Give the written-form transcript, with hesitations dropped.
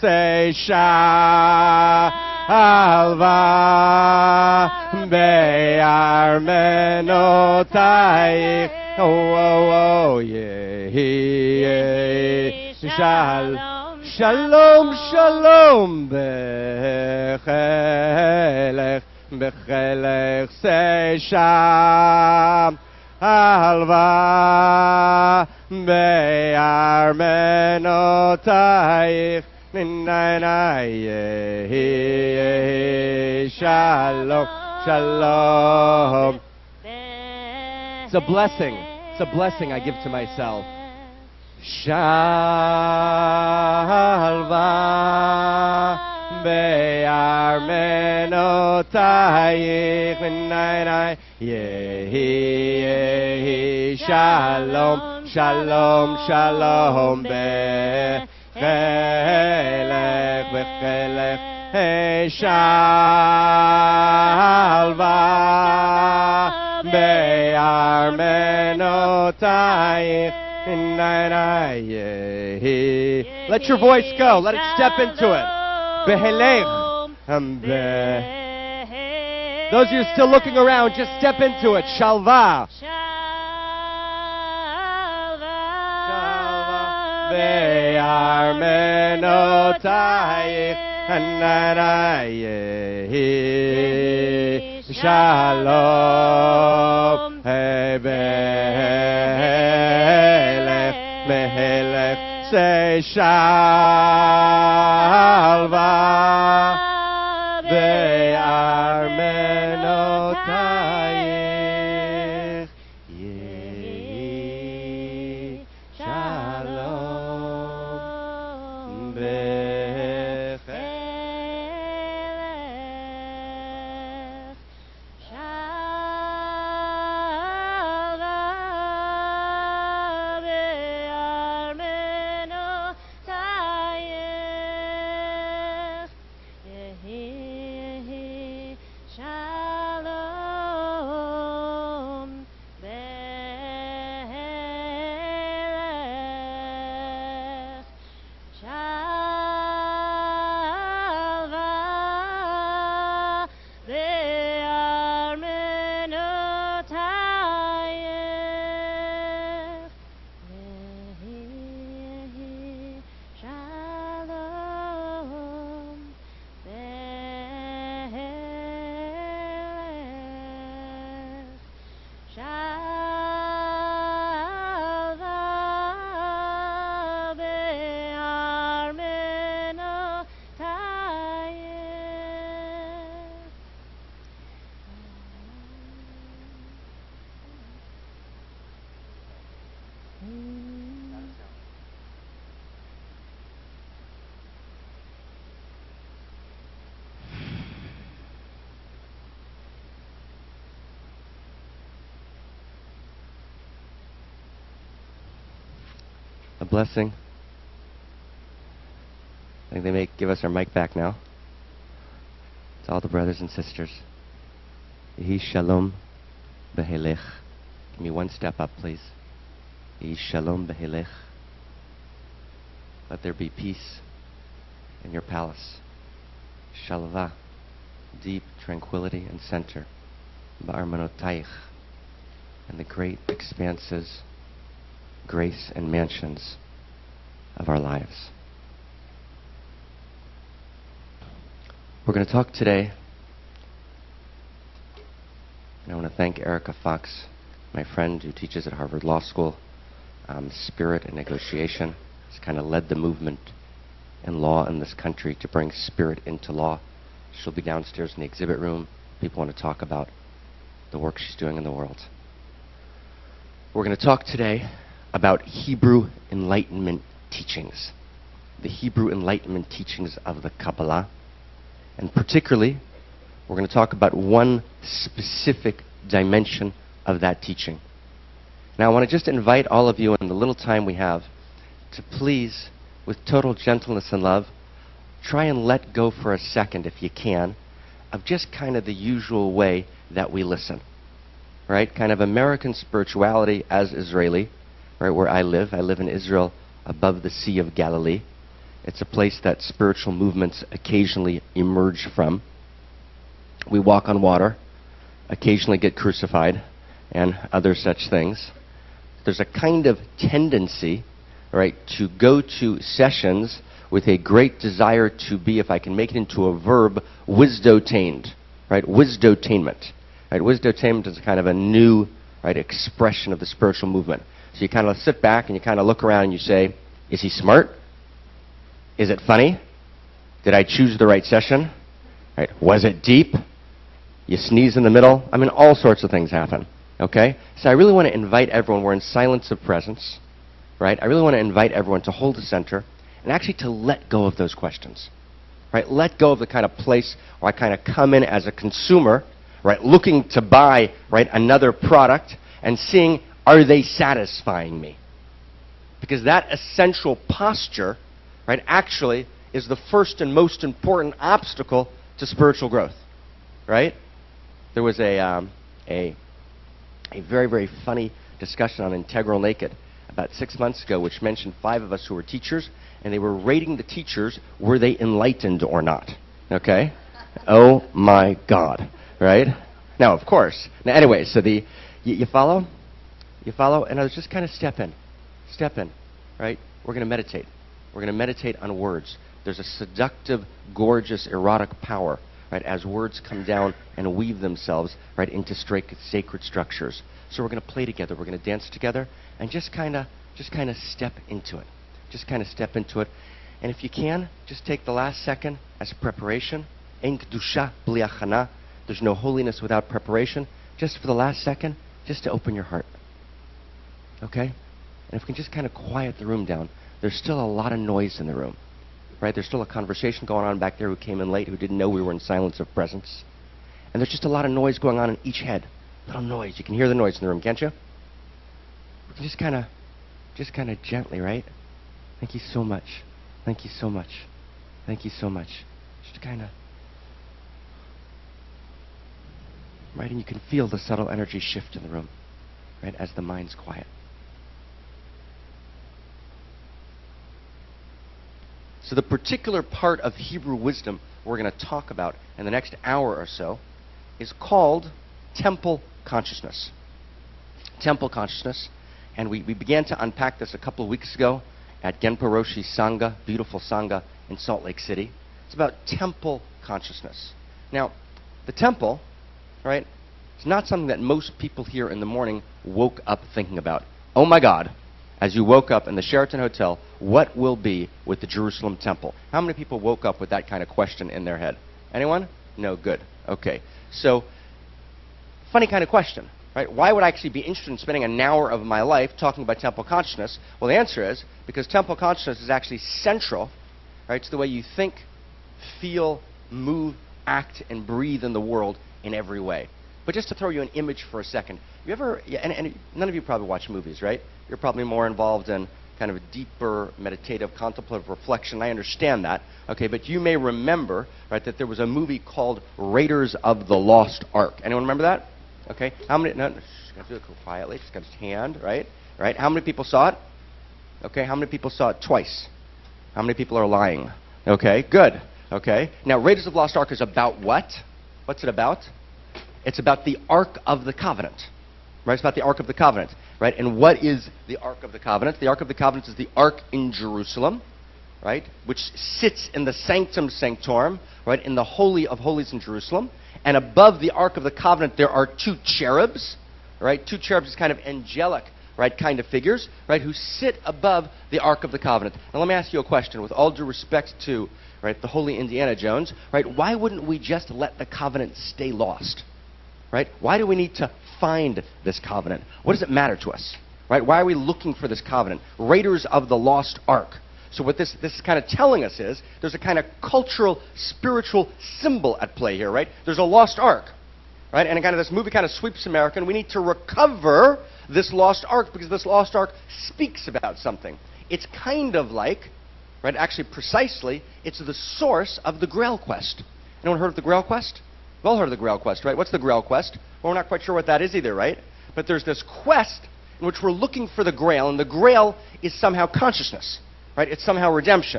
say shalva be'armenotayich. Oh, yeah, shalom, shalom, bechelech, bechelech, say shalva be'armenotayich. Shalom, shalom. It's a blessing. It's a blessing I give to myself. Shalva be'armenotayich yehi shalom, shalom, shalom bechelech, bechelech, shalva be'armenotayich. Let your voice go. Let it step into it. Behelech. Those of you still looking around, just step into it. Shalva. Be'armenotayich. Shalom. Behelech, say shalva be'armenotayich yehi shalom bechelech a blessing. I think they may give us our mic back now. To all the brothers and sisters. Yehi shalom behelech. Give me one step up, please. Yehi shalom behelech. Let there be peace in your palace. Shalva, deep tranquility and center. Ba'armenotayich, and the great expanses, grace and mansions of our lives. We're going to talk today, and I want to thank Erica Fox, my friend who teaches at Harvard Law School, spirit and negotiation. She's kind of led the movement in law in this country to bring spirit into law. She'll be downstairs in the exhibit room. People want to talk about the work she's doing in the world. We're going to talk today about Hebrew Enlightenment teachings, the Hebrew Enlightenment teachings of the Kabbalah, and particularly we're going to talk about one specific dimension of that teaching. Now I want to just invite all of you in the little time we have to please, with total gentleness and love, try and let go for a second, if you can, of just kind of the usual way that we listen. Right? Kind of American spirituality as Israeli, right, where I live. I live in Israel above the Sea of Galilee. It's a place that spiritual movements occasionally emerge from. We walk on water, occasionally get crucified, and other such things. There's a kind of tendency, right, to go to sessions with a great desire to be, if I can make it into a verb, wisdotained, right? Wisdotainment, right? Wisdotainment is kind of a new, right, expression of the spiritual movement. So you kind of sit back and you kind of look around and you say, is he smart? Is it funny? Did I choose the right session? Right? Was it deep? You sneeze in the middle? I mean, all sorts of things happen, okay? So I really want to invite everyone, we're in silence of presence, right? I really want to invite everyone to hold the center and actually to let go of those questions, right? Let go of the kind of place where I kind of come in as a consumer, right, looking to buy, right, another product and seeing, are they satisfying me? Because that essential posture, right, actually is the first and most important obstacle to spiritual growth, right? There was a very, very funny discussion on Integral Naked about 6 months ago, which mentioned 5 of us who were teachers, and they were rating the teachers, were they enlightened or not? Okay? Oh my God, right? Now, of course. Now, anyway, so you follow? You follow? And I was just kind of step in, right? We're going to meditate. We're going to meditate on words. There's a seductive, gorgeous, erotic power, right, as words come down and weave themselves, right, into sacred structures. So we're going to play together. We're going to dance together, and just kind of step into it. Just kind of step into it. And if you can, just take the last second as preparation. En kedusha bli achana. There's no holiness without preparation. Just for the last second, just to open your heart. Okay? And if we can just kind of quiet the room down. There's still a lot of noise in the room. Right? There's still a conversation going on back there who came in late, who didn't know we were in silence of presence. And there's just a lot of noise going on in each head. Little noise. You can hear the noise in the room, can't you? We can just kind of gently, right? Thank you so much. Thank you so much. Thank you so much. Just kind of, right? And you can feel the subtle energy shift in the room, right, as the mind's quiet. So the particular part of Hebrew wisdom we're going to talk about in the next hour or so is called temple consciousness. Temple consciousness. And we began to unpack this a couple of weeks ago at Genpo Roshi's Sangha, beautiful Sangha in Salt Lake City. It's about temple consciousness. Now, the temple, right, is not something that most people here in the morning woke up thinking about. Oh my God, as you woke up in the Sheraton Hotel, what will be with the Jerusalem temple? How many people woke up with that kind of question in their head? Anyone? No, good. Okay. So, funny kind of question, right? Why would I actually be interested in spending an hour of my life talking about temple consciousness? Well, the answer is because temple consciousness is actually central, right, to the way you think, feel, move, act, and breathe in the world in every way. But just to throw you an image for a second, you ever, and none of you probably watch movies, right? You're probably more involved in kind of a deeper, meditative, contemplative reflection. I understand that, okay? But you may remember, right, that there was a movie called Raiders of the Lost Ark. Anyone remember that? Okay. How many? No, just gotta do it quietly. Just got his hand, right? Right. How many people saw it? Okay. How many people saw it twice? How many people are lying? Okay. Good. Okay. Now, Raiders of the Lost Ark is about what? What's it about? It's about the Ark of the Covenant. Right? It's about the Ark of the Covenant. Right? And what is the Ark of the Covenant? The Ark of the Covenant is the Ark in Jerusalem, right? Which sits in the Sanctum Sanctorum, right? In the Holy of Holies in Jerusalem. And above the Ark of the Covenant, there are 2 cherubs, right? 2 cherubs is kind of angelic, right, kind of figures, right, who sit above the Ark of the Covenant. Now, let me ask you a question. With all due respect to, right, the Holy Indiana Jones, right, why wouldn't we just let the covenant stay lost? Right? Why do we need to find this covenant? What does it matter to us? Right? Why are we looking for this covenant? Raiders of the Lost Ark. So what this is kind of telling us is there's a kind of cultural, spiritual symbol at play here, right? There's a lost ark, right? And kind of this movie kind of sweeps America, and we need to recover this lost ark because this lost ark speaks about something. It's kind of like, right, actually precisely, it's the source of the Grail quest. Anyone heard of the Grail quest? We've all heard of the Grail quest, right? What's the Grail quest? Well, we're not quite sure what that is either, right? But there's this quest in which we're looking for the Grail, and the Grail is somehow consciousness, right? It's somehow redemption.